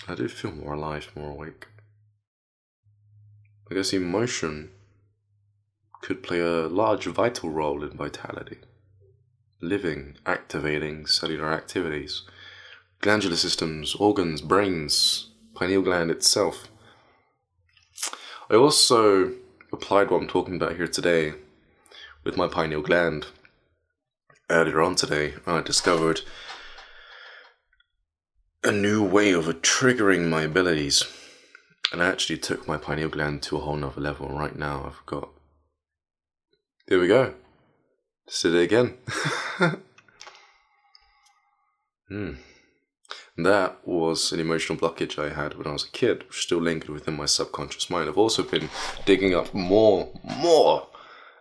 I do feel more alive, more awake. I guess emotion could play a large vital role in vitality. Living, activating cellular activities, glandular systems, organs, brains, pineal gland itself. I also applied what I'm talking about here today with my pineal gland. Earlier on today, I discovered a new way of triggering my abilities. And I actually took my pineal gland to a whole nother level. Right now I've got... There we go. Just did it again. That was an emotional blockage I had when I was a kid, which still lingered within my subconscious mind. I've also been digging up more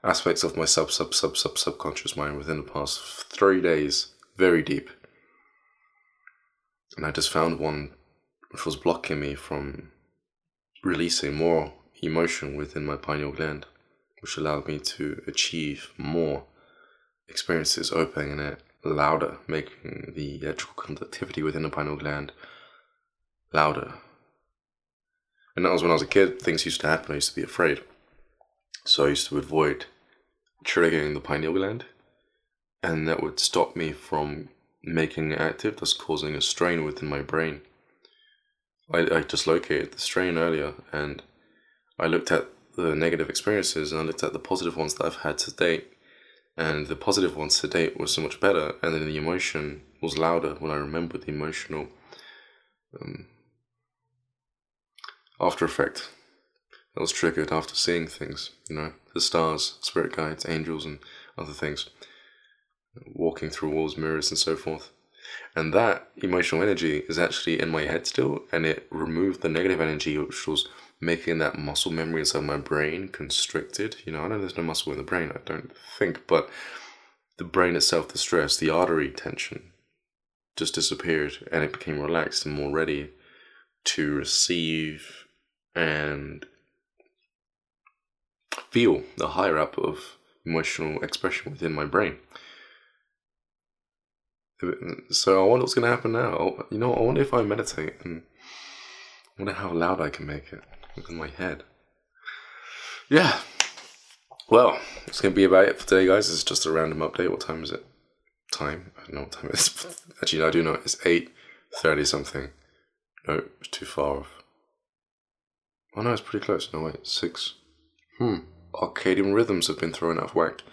aspects of my subconscious mind within the past 3 days, very deep. And I just found one which was blocking me from releasing more emotion within my pineal gland, which allowed me to achieve more experiences, opening it louder, making the electrical conductivity within the pineal gland louder. And that was when I was a kid. Things used to happen. I used to be afraid. So I used to avoid triggering the pineal gland, and that would stop me from making it active, thus causing a strain within my brain. I just located the strain earlier, and I looked at the negative experiences and I looked at the positive ones that I've had to date, and the positive ones to date were so much better, and then the emotion was louder when I remembered the emotional after effect that was triggered after seeing things, the stars, spirit guides, angels, and other things, walking through walls, mirrors, and so forth. And that emotional energy is actually in my head still, and it removed the negative energy, which was making that muscle memory inside my brain constricted. I know there's no muscle in the brain, I don't think, but the brain itself, the stress, the artery tension just disappeared, and it became relaxed and more ready to receive and feel the higher up of emotional expression within my brain. So I wonder what's going to happen now. I wonder if I meditate, and I wonder how loud I can make it within my head. Yeah. Well, it's going to be about it for today, guys. It's just a random update. What time is it? I don't know what time it is. Actually, I do know. It's 8:30 something. No, it's too far off. Oh no, it's pretty close. No, wait, 6. Arcadian rhythms have been thrown out of whack.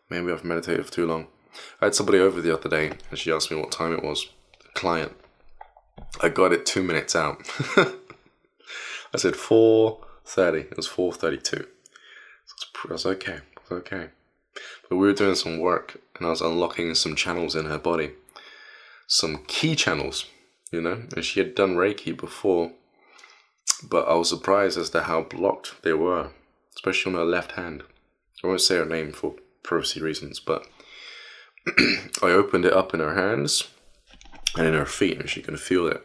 Maybe I've meditated for too long. I had somebody over the other day, and she asked me what time it was. The client. I got it 2 minutes out. I said 4:30. It was 4:32. So I was okay. But we were doing some work, and I was unlocking some channels in her body. Some key channels, and she had done Reiki before, but I was surprised as to how blocked they were, especially on her left hand. I won't say her name for privacy reasons, but I opened it up in her hands and in her feet, and she can feel it.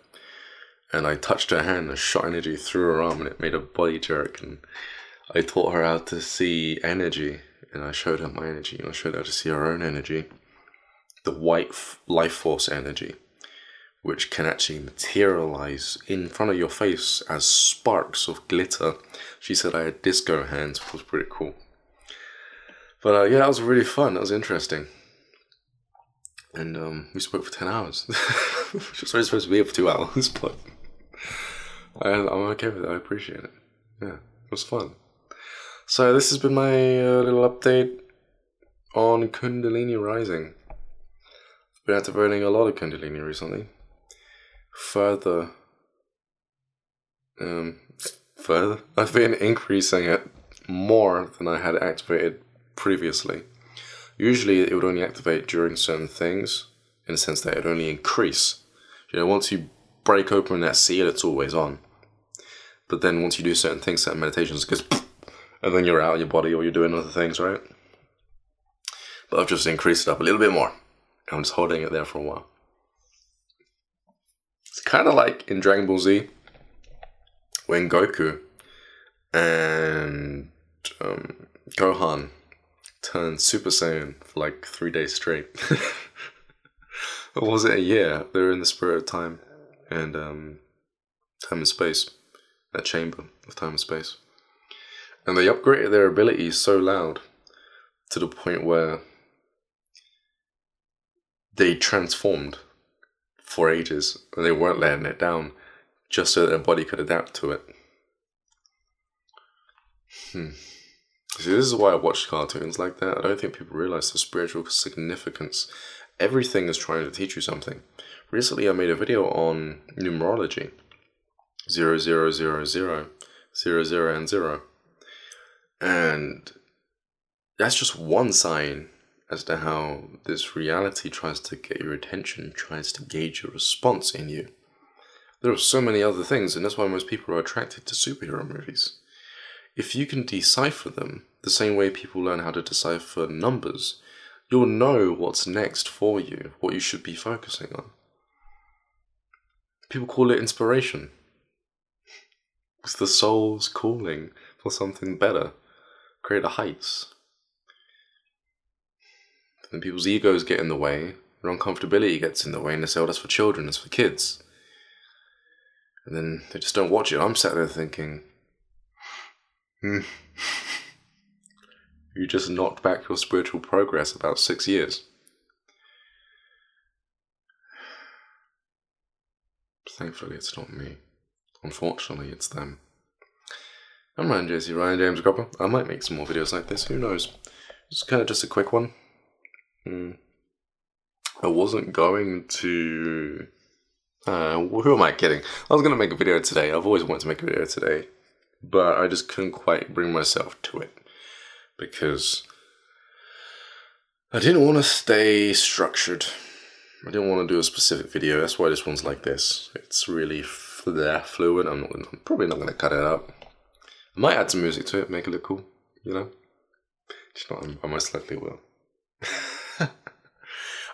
And I touched her hand and shot energy through her arm, and it made her body jerk. And I taught her how to see energy, and I showed her my energy, and I showed her how to see her own energy, the white life force energy, which can actually materialize in front of your face as sparks of glitter. She said I had disco hands, which was pretty cool. But yeah, that was really fun. That was interesting. And we spoke for 10 hours. Which was only supposed to be here for 2 hours, but I'm okay with it. I appreciate it. Yeah, it was fun. So this has been my little update on Kundalini rising. I've been activating a lot of Kundalini recently. Further, I've been increasing it more than I had activated previously. Usually it would only activate during certain things, in the sense that it would only increase. Once you break open that seal, it's always on. But then once you do certain things, certain meditations, it goes, and then you're out of your body or you're doing other things, right? But I've just increased it up a little bit more. I'm just holding it there for a while. It's kind of like in Dragon Ball Z, when Goku and Gohan turned Super Saiyan for like 3 days straight. Or was it a year? They were in the spirit of time. And time and space, that chamber of time and space. And they upgraded their abilities so loud to the point where they transformed for ages and they weren't letting it down just so that their body could adapt to it. See, this is why I watch cartoons like that. I don't think people realize the spiritual significance. Everything is trying to teach you something. Recently I made a video on numerology. 0, 0, 0, 0, 0, 0, and 0. And that's just one sign as to how this reality tries to get your attention, tries to gauge your response in you. There are so many other things, and that's why most people are attracted to superhero movies. If you can decipher them the same way people learn how to decipher numbers, you'll know what's next for you, what you should be focusing on. People call it inspiration. It's the soul's calling for something better, greater heights. Then people's egos get in the way, their uncomfortability gets in the way, and they say, oh, that's for children, that's for kids. And then they just don't watch it. I'm sat there thinking, you just knocked back your spiritual progress about 6 years. Thankfully, it's not me. Unfortunately, it's them. I'm Ryan James Cropper. I might make some more videos like this, who knows. It's kind of just a quick one. I wasn't going to... who am I kidding? I was going to make a video today. I've always wanted to make a video today. But I just couldn't quite bring myself to it. Because I didn't want to stay structured. I didn't want to do a specific video. That's why this one's like this. It's really fluid. I'm probably not going to cut it up. I might add some music to it, make it look cool, you know? Just not, I most likely will.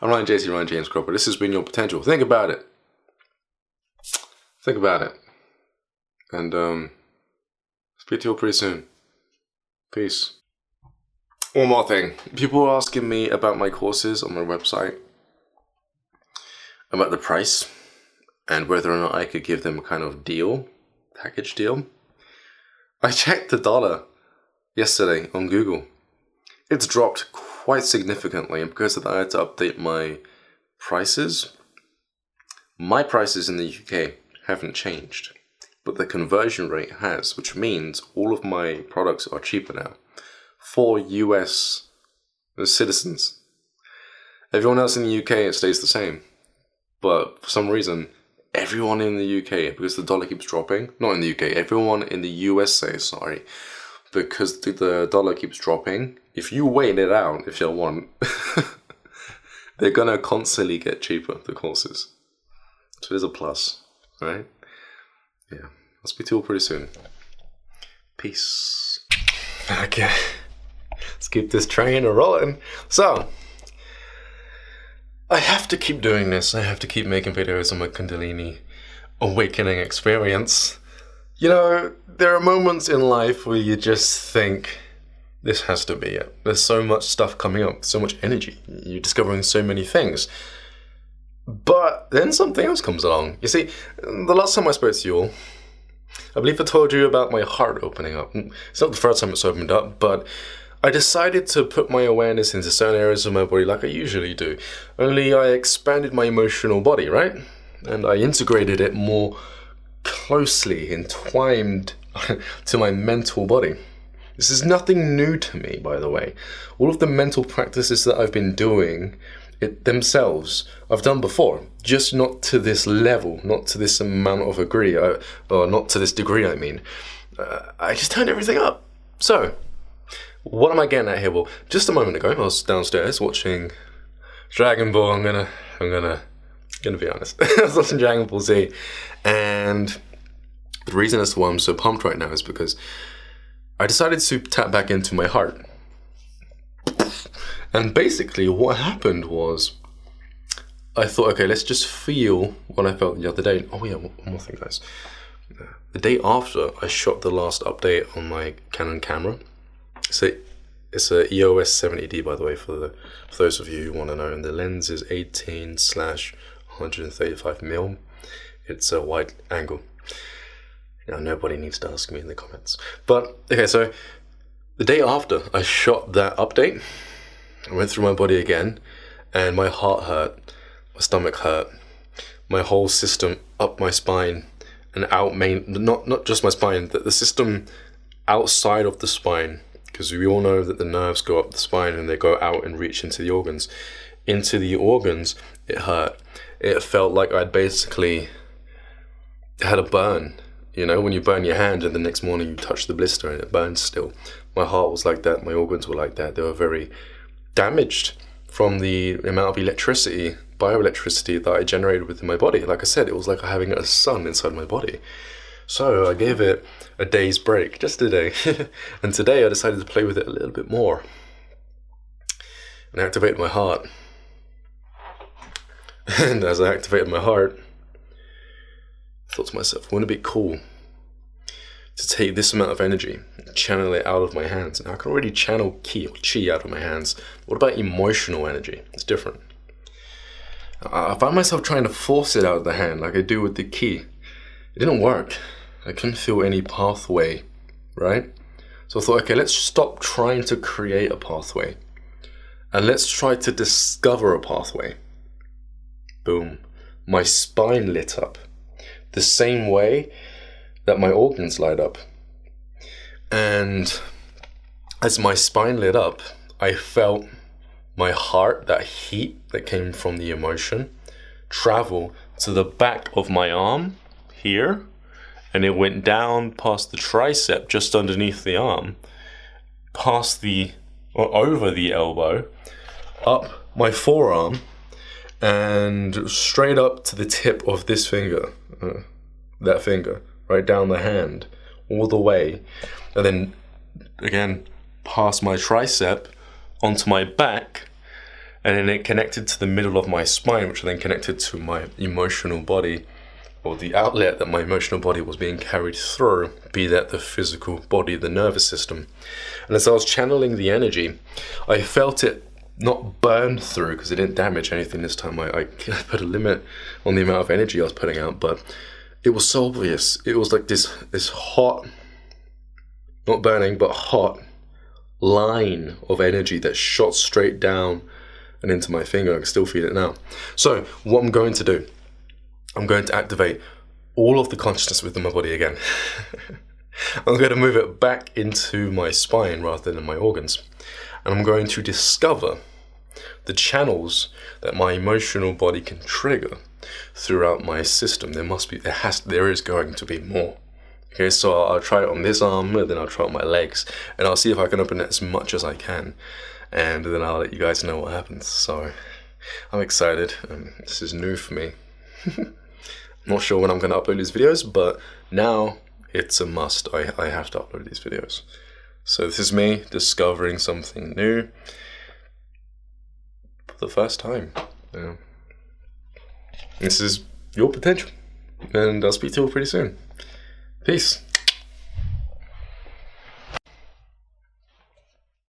I'm Ryan James Cropper. This has been Your Potential. Think about it. Think about it. And, speak to you all pretty soon. Peace. One more thing. People are asking me about my courses on my website, about the price, and whether or not I could give them a kind of deal, package deal. I checked the dollar yesterday on Google. It's dropped quite significantly, and because of that I had to update my prices. My prices in the UK haven't changed, but the conversion rate has, which means all of my products are cheaper now for US citizens. Everyone else in the UK, it stays the same. But for some reason, everyone in the UK, because the dollar keeps dropping, not in the UK, everyone in the USA, sorry, because the dollar keeps dropping, if you wait it out, if you want, they're gonna constantly get cheaper, the courses. So there's a plus, right? Yeah, I'll speak to you all pretty soon. Peace. Okay, let's keep this train rolling. So, I have to keep doing this. I have to keep making videos on my Kundalini awakening experience. You know, there are moments in life where you just think, this has to be it. There's so much stuff coming up, so much energy. You're discovering so many things. But then something else comes along. You see, the last time I spoke to you all, I believe I told you about my heart opening up. It's not the first time it's opened up, but I decided to put my awareness into certain areas of my body like I usually do. Only I expanded my emotional body, right? And I integrated it more closely, entwined to my mental body. This is nothing new to me, by the way. All of the mental practices that I've been doing themselves, I've done before, just not to this level, not to this amount of degree, or not to this degree, I mean. I just turned everything up. So, what am I getting at here? Well, just a moment ago, I was downstairs watching Dragon Ball. I'm gonna be honest. I was watching Dragon Ball Z, and the reason as to why I'm so pumped right now is because I decided to tap back into my heart. And basically what happened was, I thought, okay, let's just feel what I felt the other day. Oh yeah, one more thing, guys. The day after I shot the last update on my Canon camera. So it's a EOS 70D, by the way, for those of you who want to know. And the lens is 18/135mm. It's a wide angle. Nobody needs to ask me in the comments. But, okay, so the day after I shot that update, I went through my body again, and my heart hurt, my stomach hurt, my whole system up my spine and out not just my spine, the system outside of the spine, because we all know that the nerves go up the spine and they go out and reach into the organs. Into the organs, it hurt. It felt like I'd basically had a burn. You know, when you burn your hand and the next morning you touch the blister and it burns still. My heart was like that, my organs were like that. They were very damaged from the amount of electricity, bioelectricity that I generated within my body. Like I said, it was like having a sun inside my body. So I gave it a day's break, just a day. And today I decided to play with it a little bit more. And I activated my heart. And as I activated my heart, I thought to myself, wouldn't it be cool to take this amount of energy and channel it out of my hands? And I can already channel ki or chi out of my hands. What about emotional energy? It's different. I found myself trying to force it out of the hand like I do with the ki. It didn't work. I couldn't feel any pathway, right? So I thought, okay, let's stop trying to create a pathway and let's try to discover a pathway. Boom. My spine lit up the same way that my organs light up. And as my spine lit up, I felt my heart, that heat that came from the emotion, travel to the back of my arm here, and it went down past the tricep, just underneath the arm, past or over the elbow, up my forearm, and straight up to the tip of this finger, that finger, right down the hand, all the way, and then again past my tricep onto my back, and then it connected to the middle of my spine, which then connected to my emotional body, or the outlet that my emotional body was being carried through, be that the physical body, the nervous system. And as I was channeling the energy, I felt it not burn through, because it didn't damage anything this time. I put a limit on the amount of energy I was putting out, but it was so obvious. It was like this hot, not burning, but hot line of energy that shot straight down and into my finger. I can still feel it now. So what I'm going to do, I'm going to activate all of the consciousness within my body again. I'm going to move it back into my spine rather than my organs. And I'm going to discover the channels that my emotional body can trigger throughout my system. There is going to be more. Okay, so I'll try it on this arm, and then I'll try it on my legs, and I'll see if I can open it as much as I can, and then I'll let you guys know what happens. So I'm excited. This is new for me. I'm not sure when I'm going to upload these videos, but now it's a must. I have to upload these videos. So this is me discovering something new for the first time. This is your potential, and I'll speak to you all pretty soon. Peace.